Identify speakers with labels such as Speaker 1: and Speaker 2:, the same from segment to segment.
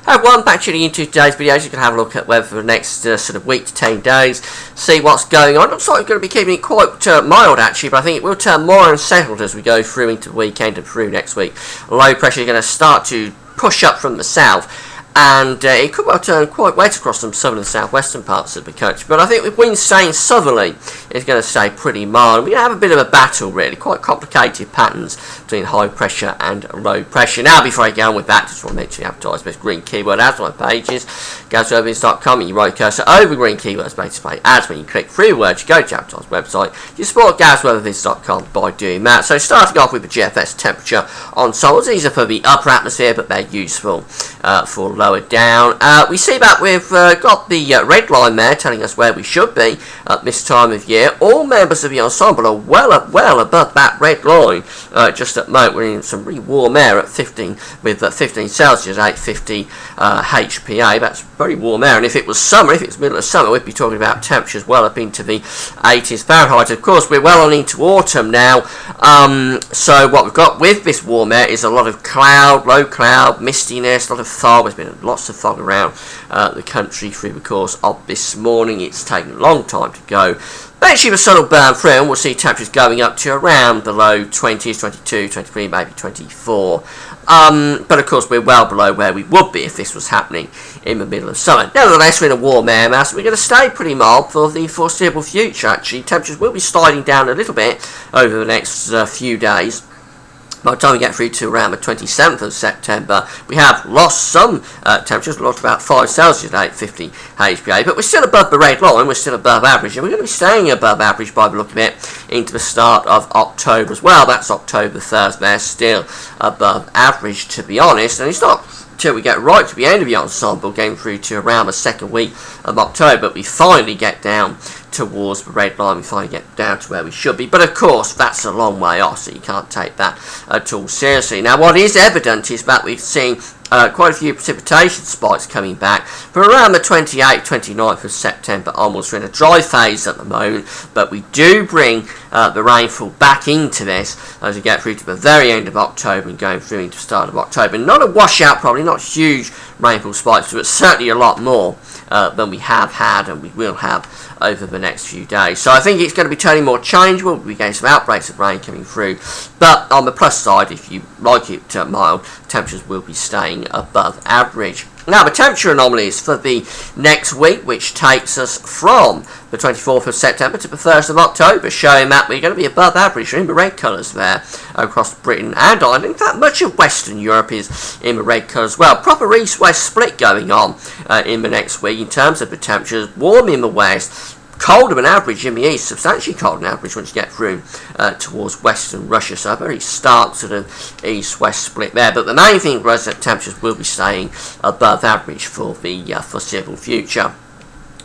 Speaker 1: Hi everyone, back tuning into today's video. You can have a look at weather for the next sort of week to 10 days, see what's going on. Looks like we're going to be keeping it quite mild actually, but I think it will turn more unsettled as we go through into the weekend and through next week. Low pressure is going to start to push up from the south, and it could well turn quite wet across some southern and southwestern parts of the country. But I think with winds staying southerly, it's going to stay pretty mild. We're going to have a bit of a battle, really, quite complicated patterns between high pressure and low pressure. Now, before I go on with that, just want to mention the advertisement green keyword ads on my pages, gasweathervids.com, and you right cursor over green keywords may display ads. When you click through the words, you go to the advertisement website. You support gasweathervids.com by doing that. So starting off with the GFS temperature ensembles, these are for the upper atmosphere, but they're useful for lower down. We see that we've got the red line there telling us where we should be at this time of year. All members of the ensemble are well above that red line. Just at the moment we're in some really warm air at 15 with 15 Celsius, 850 HPA. That's very warm air, and if it was summer, if it's middle of summer, we'd be talking about temperatures well up into the 80s Fahrenheit. Of course, we're well on into autumn now, so what we've got with this warm air is a lot of cloud, low cloud, mistiness, a lot of fog. There's been lots of fog around the country through the course of this morning. It's taken a long time to go. Eventually the sun will burn through and we'll see temperatures going up to around the low 20s, 22, 23, maybe 24. But of course we're well below where we would be if this was happening in the middle of summer. Nevertheless, we're in a warm air mass. We're going to stay pretty mild for the foreseeable future actually. Temperatures will be sliding down a little bit over the next few days. By the time we get through to around the 27th of September, we have lost some temperatures, lost about 5 Celsius at 850 HPA, but we're still above the red line, we're still above average, and we're going to be staying above average by the look of it into the start of October as well. That's October 1st, they're still above average, to be honest, and it's not until we get right to the end of the ensemble, getting through to around the second week of October, we finally get down towards the red line, we finally get down to where we should be. But of course, that's a long way off, so you can't take that at all seriously. Now, what is evident is that we're seeing quite a few precipitation spikes coming back for around the 28th, 29th of September onwards. We're in a dry phase at the moment, but we do bring the rainfall back into this as we get through to the very end of October and going through into the start of October. Not a washout, probably not huge rainfall spikes, but certainly a lot more than we have had and we will have over the next few days. So I think it's going to be turning more changeable. We're getting some outbreaks of rain coming through, but on the plus side, if you like it mild, temperatures will be staying above average. Now, the temperature anomalies for the next week, which takes us from the 24th of September to the 1st of October, showing that we're going to be above average. We're in the red colours there across Britain and Ireland. In fact, much of Western Europe is in the red colour as well. Proper east-west split going on in the next week in terms of the temperatures. Warm in the west, colder than average in the east, substantially colder than average once you get through towards western Russia, so a very stark sort of east-west split there. But the main thing for us is that temperatures will be staying above average for the foreseeable future.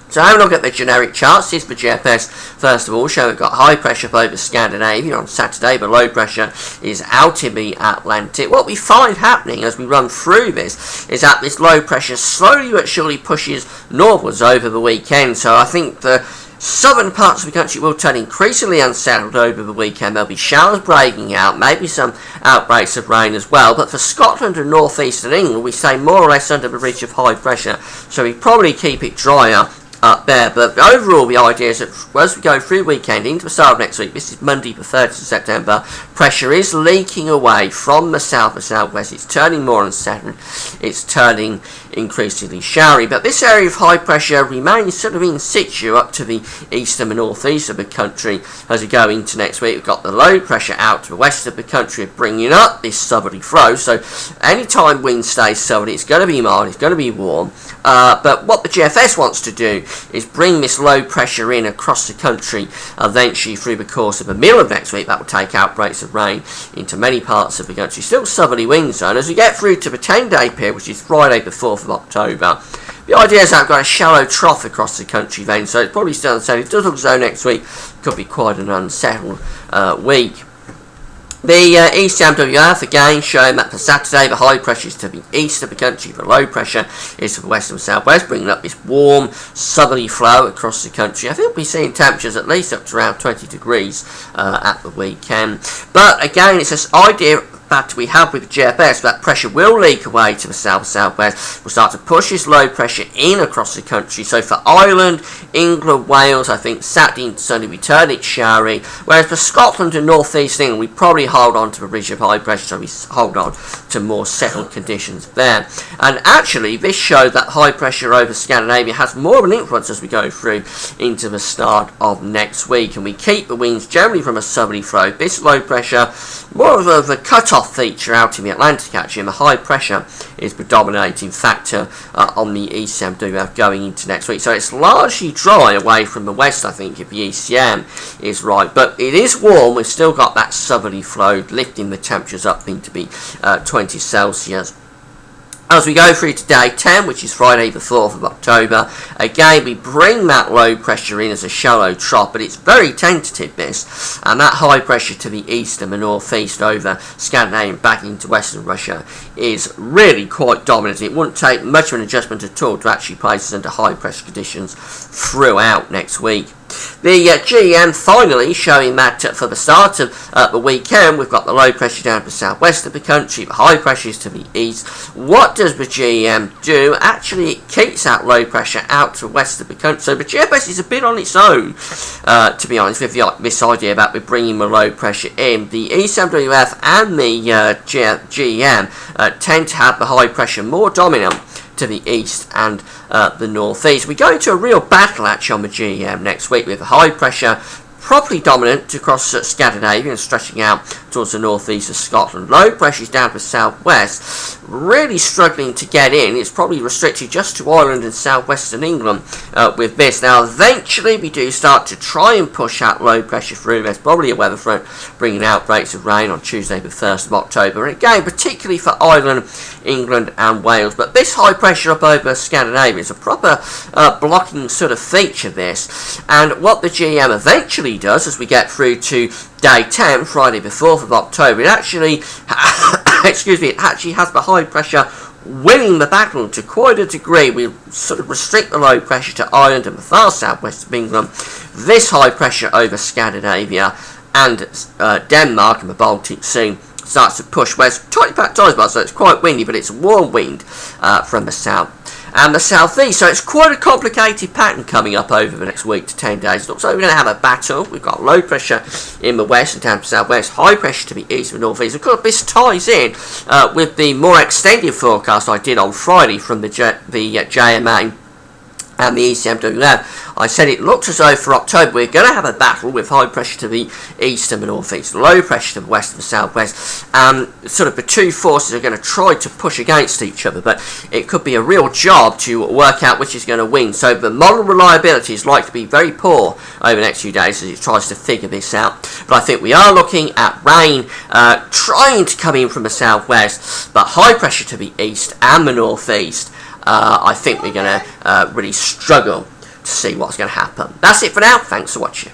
Speaker 1: So having a look at the generic charts, here's the GFS first of all, showing we've got high pressure over Scandinavia on Saturday, but low pressure is out in the Atlantic. What we find happening as we run through this is that this low pressure slowly but surely pushes northwards over the weekend. So I think the southern parts of the country will turn increasingly unsettled over the weekend. There'll be showers breaking out, maybe some outbreaks of rain as well. But for Scotland and northeastern England, we stay more or less under the reach of high pressure. So we probably keep it drier up there. But overall, the idea is that as we go through the weekend into the start of next week, this is Monday the 30th of September, pressure is leaking away from the south and southwest. It's turning more unsettled. It's turning increasingly showery. But this area of high pressure remains sort of in situ up to the eastern and northeast of the country as we go into next week. We've got the low pressure out to the west of the country bringing up this southerly flow. So anytime wind stays southerly, it's going to be mild, it's going to be warm. But what the GFS wants to do is bring this low pressure in across the country eventually through the course of the middle of next week. That will take outbreaks of rain into many parts of the country. Still southerly wind zone. As we get through to the 10-day period, which is Friday the 4th of October, the idea is that I've got a shallow trough across the country then, so it's probably still unsettled. It does look as though next week could be quite an unsettled week. The ECMWF again showing that for Saturday the high pressure is to the east of the country, the low pressure is to the west and southwest, bringing up this warm southerly flow across the country. I think we'll be seeing temperatures at least up to around 20 degrees at the weekend. But again, it's this idea battle we have with GFS, that pressure will leak away to the south-southwest. We'll start to push this low pressure in across the country. So for Ireland, England, Wales, I think Saturday and Sunday we turn it showery. Whereas for Scotland and North East England, we probably hold on to a ridge of high pressure, so we hold on to more settled conditions there. And actually, this showed that high pressure over Scandinavia has more of an influence as we go through into the start of next week. And we keep the winds generally from a southerly flow. This low pressure, more of a cut-off feature out in the Atlantic actually, and the high pressure is the predominating factor on the ECM going into next week. So it's largely dry away from the west, I think, if the ECM is right. But it is warm. We've still got that southerly flow lifting the temperatures up into be 20 Celsius. As we go through to day 10, which is Friday the 4th of October, again we bring that low pressure in as a shallow trough, but it's very tentative this, and that high pressure to the east and the northeast over Scandinavia back into western Russia is really quite dominant. It wouldn't take much of an adjustment at all to actually place us under high pressure conditions throughout next week. The GEM finally showing that for the start of the weekend, we've got the low pressure down to the southwest of the country, the high pressure is to the east. What does the GEM do? Actually, it keeps that low pressure out to the west of the country. So the GFS is a bit on its own, to be honest, with this idea about we're bringing the low pressure in. The ECMWF and the GEM tend to have the high pressure more dominant to the east and the northeast. We go into a real battle actually on the GEM next week with the high pressure properly dominant across Scandinavia and stretching out towards the northeast of Scotland. Low pressure is down to the southwest, really struggling to get in. It's probably restricted just to Ireland and southwestern England with this. Now eventually we do start to try and push that low pressure through. There's probably a weather front bringing outbreaks of rain on Tuesday the 1st of October, and again particularly for Ireland, England and Wales. But this high pressure up over Scandinavia is a proper blocking sort of feature this, and what the GM eventually does as we get through to day 10, Friday the 4th of October, it actually it actually has the high pressure winning the battle to quite a degree. We sort of restrict the low pressure to Ireland and the far southwest of England. This high pressure over Scandinavia and Denmark and the Baltic Sea starts to push west, tightly packed iceberg, so it's quite windy, but it's a warm wind from the south and the southeast. So it's quite a complicated pattern coming up over the next week to 10 days. It looks like we're going to have a battle. We've got low pressure in the west and down to the southwest, high pressure to the east and northeast. Of course, this ties in with the more extended forecast I did on Friday from the JMA and the ECMWF. I said it looks as though for October we're going to have a battle with high pressure to the east and the northeast, low pressure to the west and the southwest. Sort of the two forces are going to try to push against each other, but it could be a real job to work out which is going to win. So the model reliability is likely to be very poor over the next few days as it tries to figure this out. But I think we are looking at rain trying to come in from the southwest, but high pressure to the east and the northeast. I think we're going to really struggle to see what's going to happen. That's it for now. Thanks for watching.